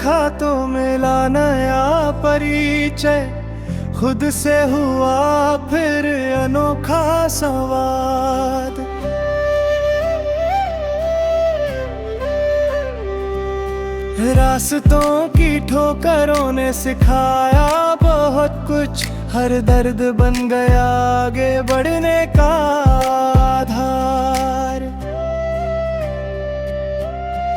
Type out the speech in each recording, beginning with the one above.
देखा तो मिला नया परिचय, खुद से हुआ फिर अनोखा संवाद। रास्तों की ठोकरों ने सिखाया बहुत कुछ, हर दर्द बन गया आगे बढ़ने का आधार।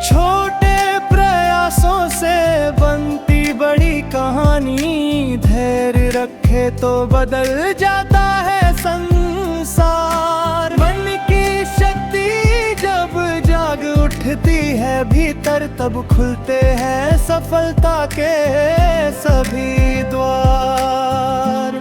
छोटे प्रयासों से बनती बड़ी कहानी, धैर्य रखे तो बदल जाता है संसार। मन की शक्ति जब जाग उठती है भीतर, तब खुलते हैं सफलता के सभी द्वार।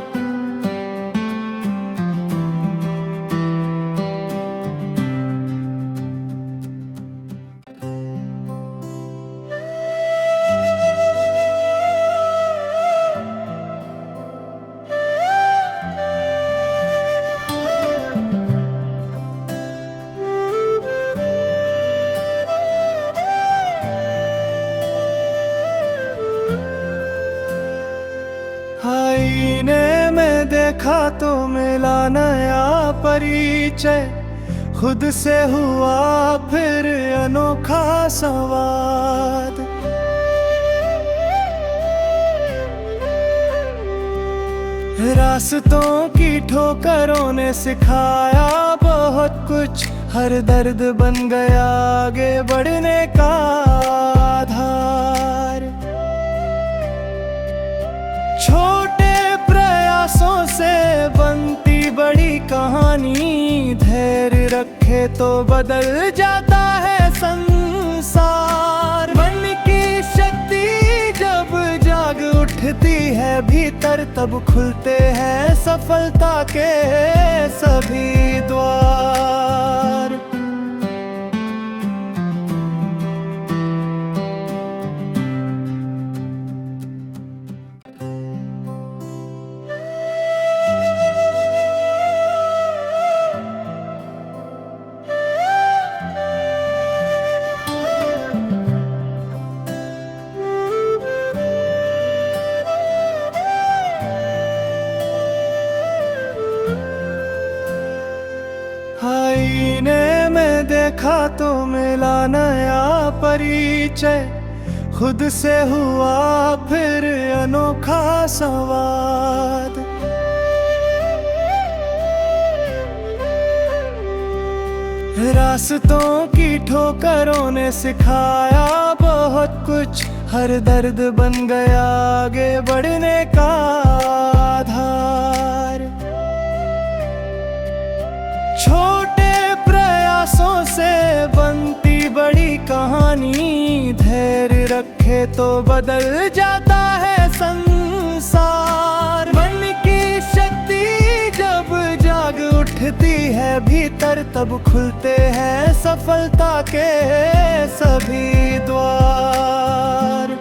आईने में देखा तो मिला नया परिचय, खुद से हुआ फिर अनोखा संवाद। रास्तों की ठोकरों ने सिखाया बहुत कुछ, हर दर्द बन गया आगे बढ़ने का आधार। छोटे प्रयासों से बनती बड़ी कहानी, धैर्य रखे तो बदल जाता है संसार। मन की शक्ति जब जाग उठती है भीतर, तब खुलते हैं सफलता के सभी द्वार। आईने में देखा तो मिला नया परिचय, खुद से हुआ फिर अनोखा संवाद। रास्तों की ठोकरों ने सिखाया बहुत कुछ, हर दर्द बन गया आगे बढ़ने का आधार। छोटे प्रयासों से बनती बड़ी कहानी, धैर्य रखे तो बदल जाता है संसार। मन की शक्ति जब जाग उठती है भीतर, तब खुलते हैं सफलता के सभी द्वार।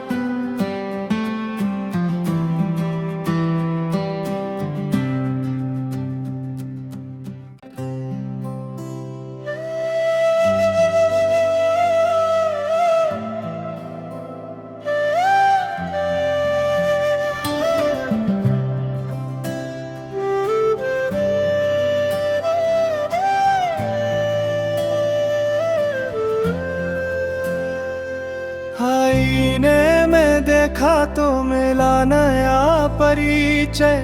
आईने में देखा तो मिला नया परिचय,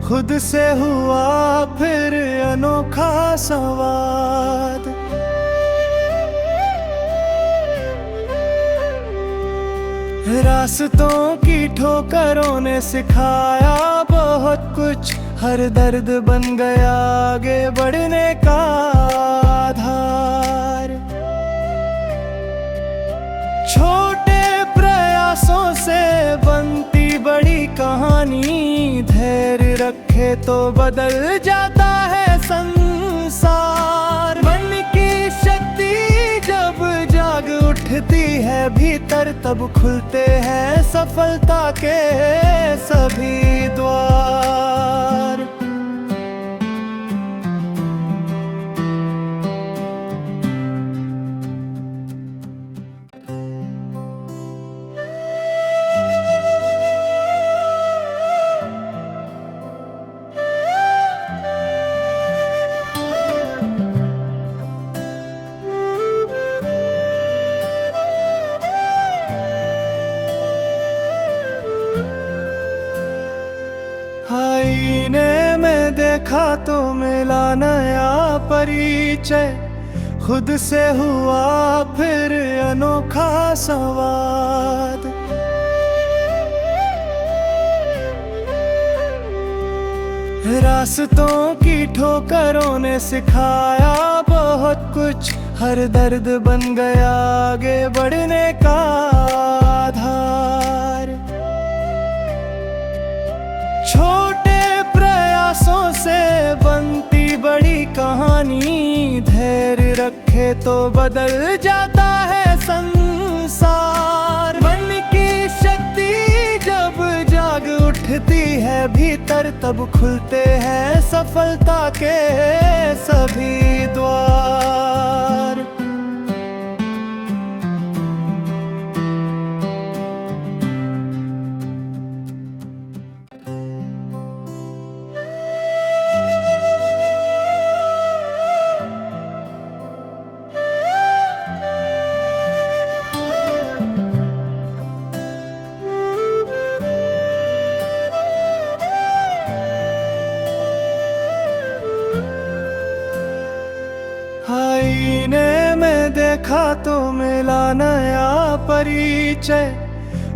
खुद से हुआ फिर अनोखा संवाद। रास्तों की ठोकरों ने सिखाया बहुत कुछ, हर दर्द बन गया आगे बढ़ने का आधार। छोटे प्रयासों से बनती बड़ी कहानी, धैर्य रखे तो बदल जाता है संसार। मन की शक्ति जब जाग उठती है भीतर, तब खुलते हैं सफलता के सभी द्वार। तो मिला नया परिचय, खुद से हुआ फिर अनोखा संवाद। रास्तों की ठोकरों ने सिखाया बहुत कुछ, हर दर्द बन गया आगे बढ़ने का आधार। छोटे प्रयासों से बनती बड़ी कहानी, धैर्य रखे तो बदल जाता है संसार। मन की शक्ति जब जाग उठती है भीतर, तब खुलते हैं सफलता के सभी द्वार। आईने में देखा तो मिला नया परिचय,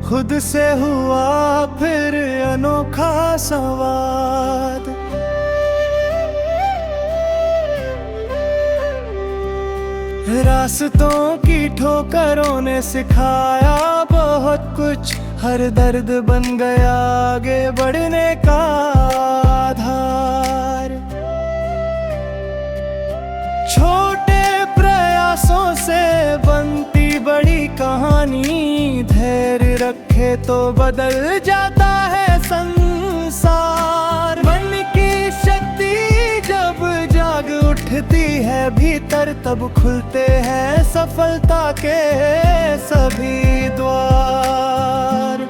खुद से हुआ फिर अनोखा संवाद। रास्तों की ठोकरों ने सिखाया बहुत कुछ, हर दर्द बन गया आगे बढ़ने का आधार। छोटे प्रयासों से बनती बड़ी कहानी, धैर्य रखे तो बदल जाता है संसार। मन की शक्ति जब जाग उठती है भीतर, तब खुलते हैं सफलता के सभी द्वार।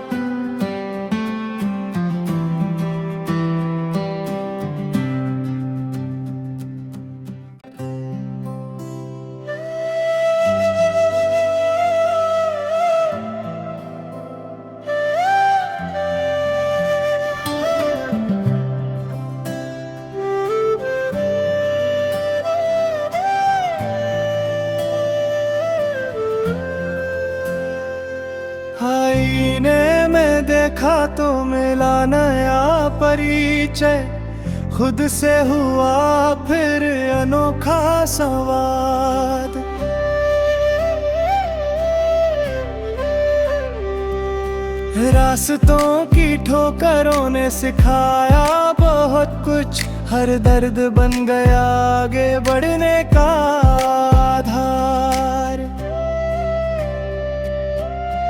आईने में देखा तो मिला नया परिचय, खुद से हुआ फिर अनोखा संवाद। रास्तों की ठोकरों ने सिखाया बहुत कुछ, हर दर्द बन गया आगे बढ़ने का आधार।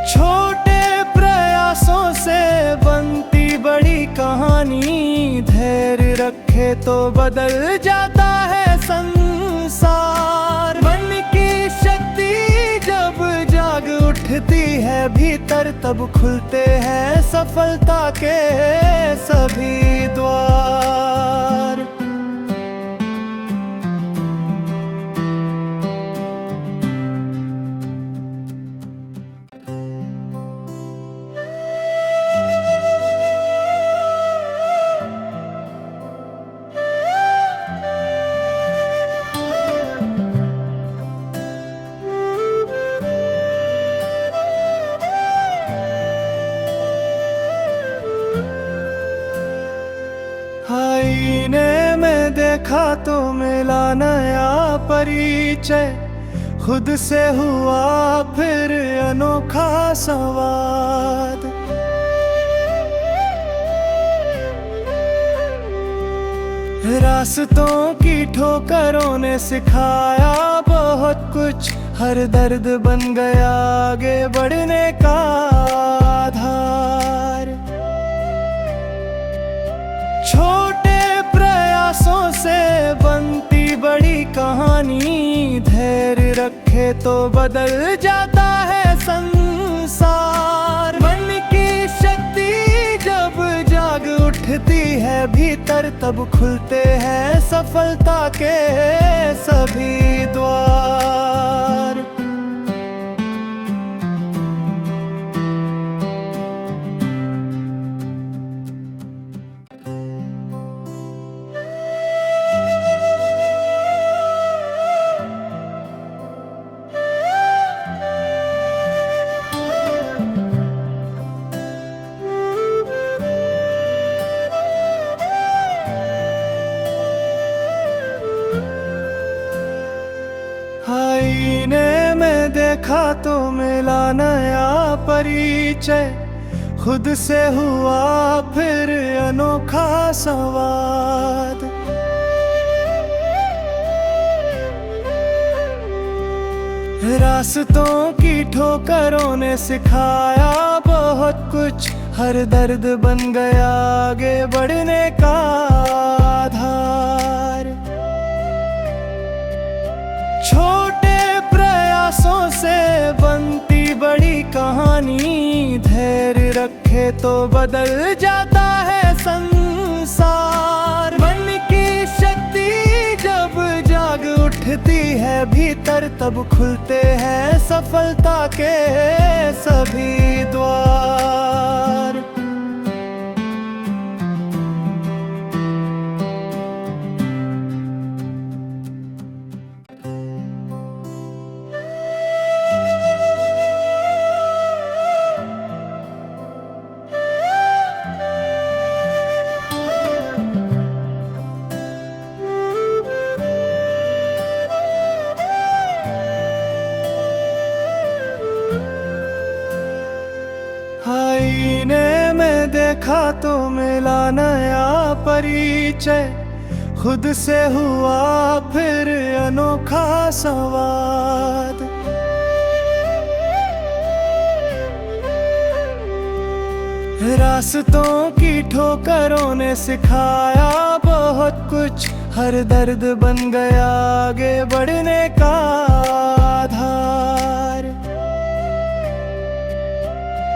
छोटे प्रयासों से बनती बड़ी कहानी, धैर्य रखे तो बदल जाता है संसार। मन की शक्ति जब जाग उठती है भीतर, तब खुलते हैं सफलता के सभी द्वार। आईने में देखा तो मिला नया परिचय, खुद से हुआ फिर अनोखा संवाद। रास्तों की ठोकरों ने सिखाया बहुत कुछ, हर दर्द बन गया आगे बढ़ने का आधार। छोटे प्रयासों से बनती बड़ी कहानी, धैर्य रखे तो बदल जाता है संसार। मन की शक्ति जब जाग उठती है भीतर, तब खुलते हैं सफलता के सभी द्वार। देखा तो मिला नया परिचय, खुद से हुआ फिर अनोखा संवाद। रास्तों की ठोकरों ने सिखाया बहुत कुछ, हर दर्द बन गया आगे बढ़ने का आधार। छोटे प्रयासों से बनती बड़ी कहानी, धैर्य रखे तो बदल जाता है संसार। मन की शक्ति जब जाग उठती है भीतर, तब खुलते हैं सफलता के सभी द्वार। आईने में देखा तो मिला नया परिचय, खुद से हुआ फिर अनोखा संवाद। रास्तों की ठोकरों ने सिखाया बहुत कुछ, हर दर्द बन गया आगे बढ़ने का आधार।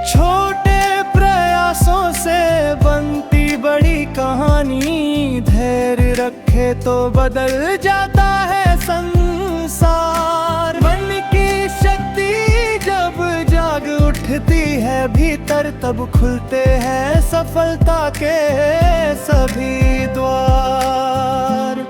छोटे प्रयासों से बनती बड़ी कहानी, धैर्य रखे तो बदल जाता है संसार। मन की शक्ति जब जाग उठती है भीतर, तब खुलते हैं सफलता के सभी द्वार।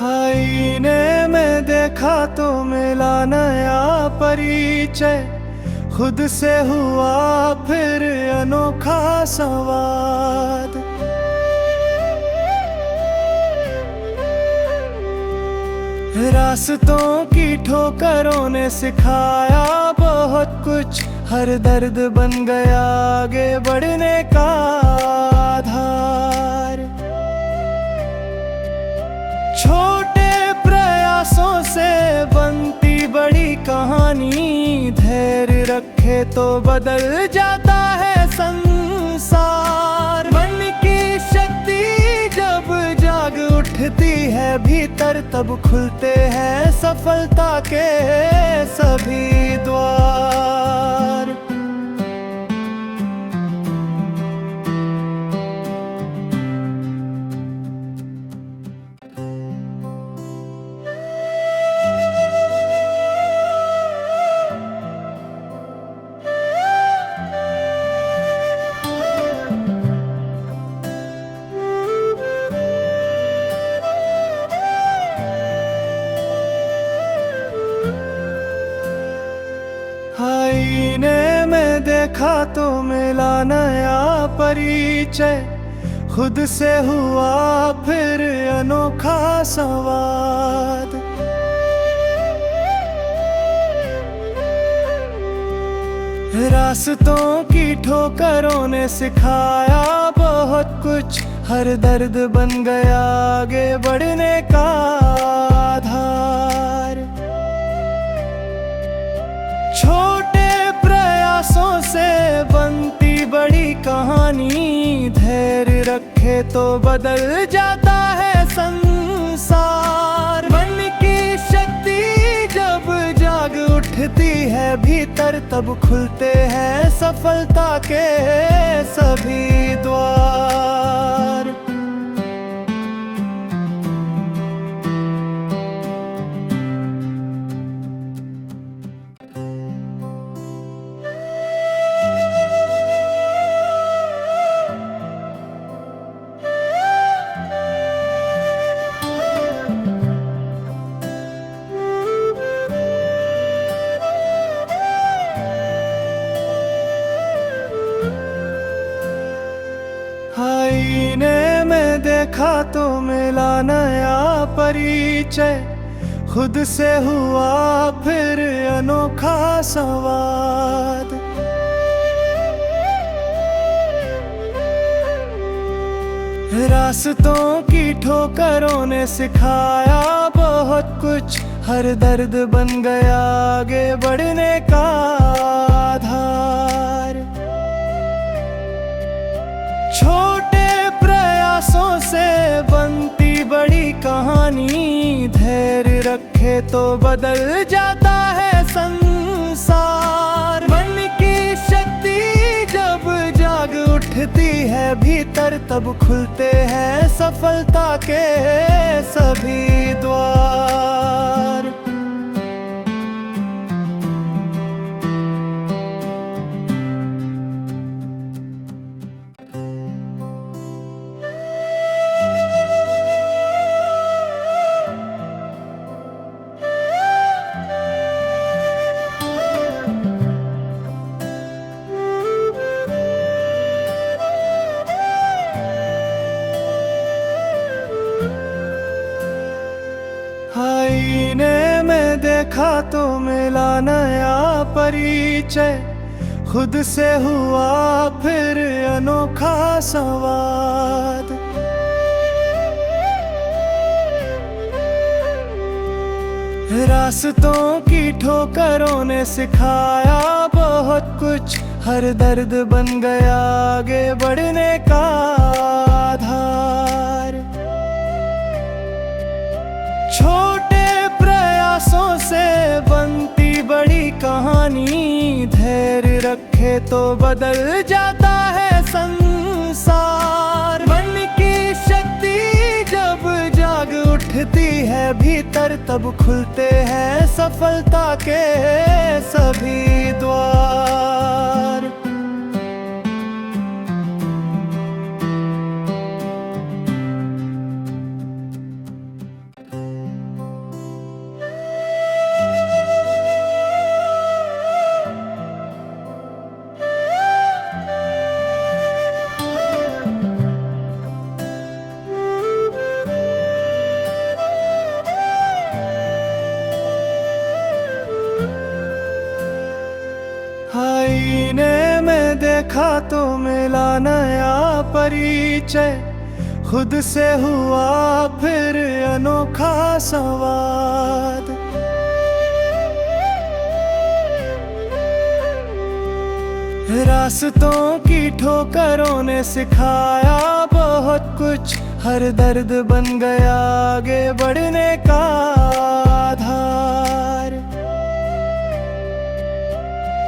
आईने में देखा तो मिला नया परिचय, खुद से हुआ फिर अनोखा संवाद। रास्तों की ठोकरों ने सिखाया बहुत कुछ, हर दर्द बन गया आगे बढ़ने का आधार। छोटे प्रयासों से बनती बड़ी कहानी, धैर्य रखे तो बदल जाता है संसार। मन की शक्ति जब जाग उठती है भीतर, तब खुलते हैं सफलता के सभी द्वार। आईने में देखा तो मिला नया परिचय, खुद से हुआ फिर अनोखा संवाद। रास्तों की ठोकरों ने सिखाया बहुत कुछ, हर दर्द बन गया आगे बढ़ने का आधार। छोटे प्रयासों से बनती बड़ी कहानी, धैर्य रखे तो बदल जाता है संसार। मन की शक्ति जब जाग उठती है भीतर, तब खुलते हैं सफलता के सभी द्वार। देखा तो मिला नया परिचय, खुद से हुआ फिर अनोखा संवाद। रास्तों की ठोकरों ने सिखाया बहुत कुछ, हर दर्द बन गया आगे बढ़ने का आधार। छोटे प्रयासों से बनती बड़ी कहानी, धैर्य रखे तो बदल जाता है संसार। मन की शक्ति जब जाग उठती है भीतर, तब खुलते हैं सफलता के सभी द्वार। आईने में देखा तो मिला नया परिचय, खुद से हुआ फिर अनोखा संवाद। रास्तों की ठोकरों ने सिखाया बहुत कुछ, हर दर्द बन गया आगे बढ़ने का आधार। छोटे प्रयासों से बनती बड़ी कहानी, धैर्य रखे तो बदल जाता है संसार। मन की शक्ति जब जाग उठती है भीतर, तब खुलते हैं सफलता के सभी द्वार। आईने में देखा तो मिला नया परिचय, खुद से हुआ फिर अनोखा संवाद। रास्तों की ठोकरों ने सिखाया बहुत कुछ, हर दर्द बन गया आगे बढ़ने का आधार।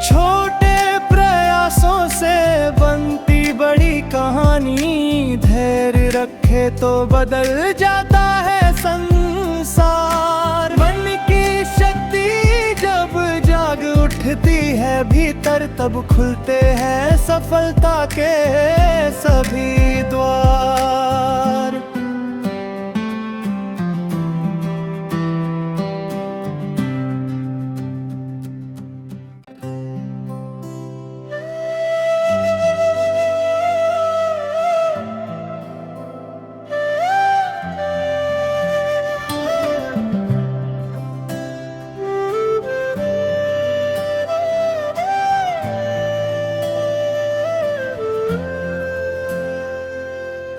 छोटे प्रयासों से बनती बड़ी कहानी, धैर्य रखे तो बदल जाता है संसार। मन की शक्ति जब जाग उठती है भीतर, तब खुलते हैं सफलता के सभी द्वार।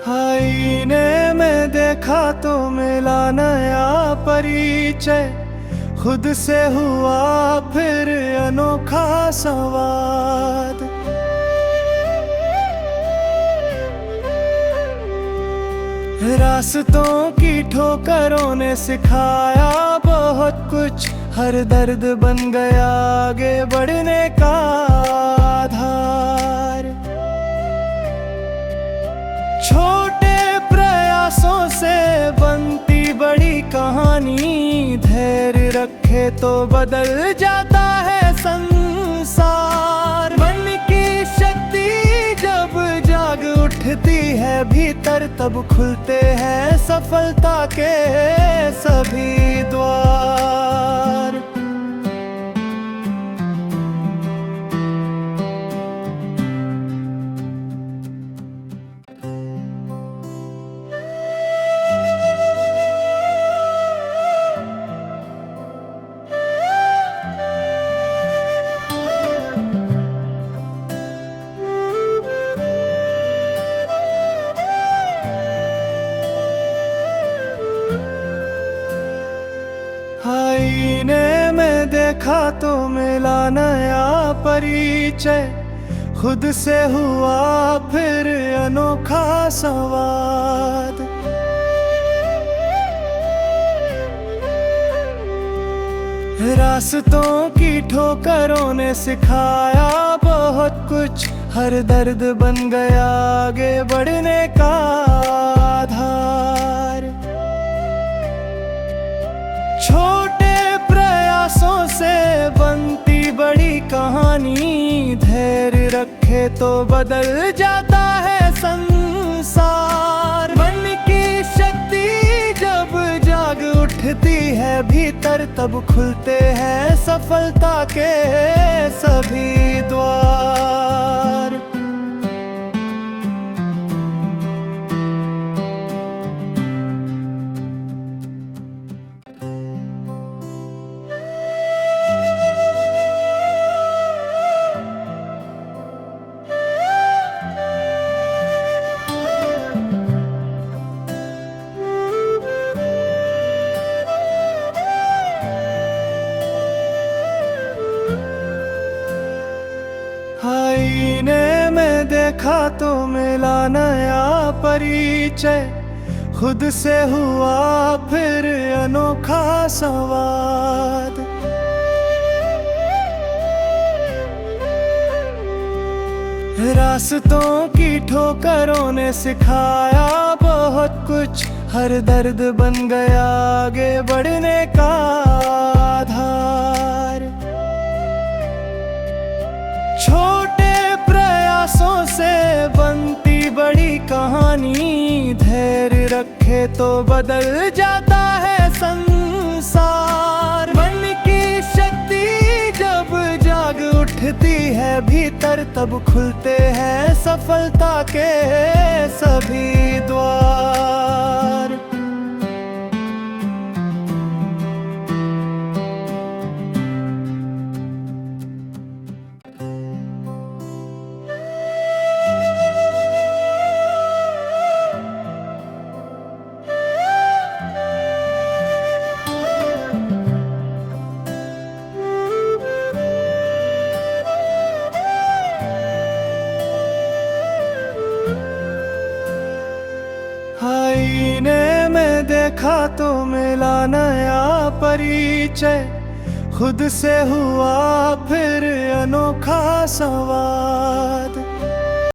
आईने में देखा तो मिला नया परिचय, खुद से हुआ फिर अनोखा संवाद। रास्तों की ठोकरों ने सिखाया बहुत कुछ, हर दर्द बन गया आगे बढ़ने का आधार। छोटे प्रयासों से बनती बड़ी कहानी, धैर्य रखे तो बदल जाता है संसार। मन की शक्ति जब जाग उठती है भीतर, तब खुलते हैं सफलता के सभी द्वार। आईने में देखा तो मिला नया परिचय, खुद से हुआ फिर अनोखा संवाद। रास्तों की ठोकरों ने सिखाया बहुत कुछ, हर दर्द बन गया आगे बढ़ने का आधार। छोटे प्रयासों से बनती बड़ी कहानी, धैर्य रखे तो बदल जाता है संसार। मन की शक्ति जब जाग उठती है भीतर, तब खुलते हैं सफलता के सभी द्वार। आईने में देखा तो मिला नया परिचय, खुद से हुआ फिर अनोखा संवाद। रास्तों की ठोकरों ने सिखाया बहुत कुछ, हर दर्द बन गया आगे बढ़ने का आधार। छोटे प्रयासों से बनती बड़ी कहानी, धैर्य रखे तो बदल जाता है संसार। मन की शक्ति जब जाग उठती है भीतर, तब खुलते हैं सफलता के सभी द्वार। आईने में देखा तो मिला नया परिचय, खुद से हुआ फिर अनोखा संवाद।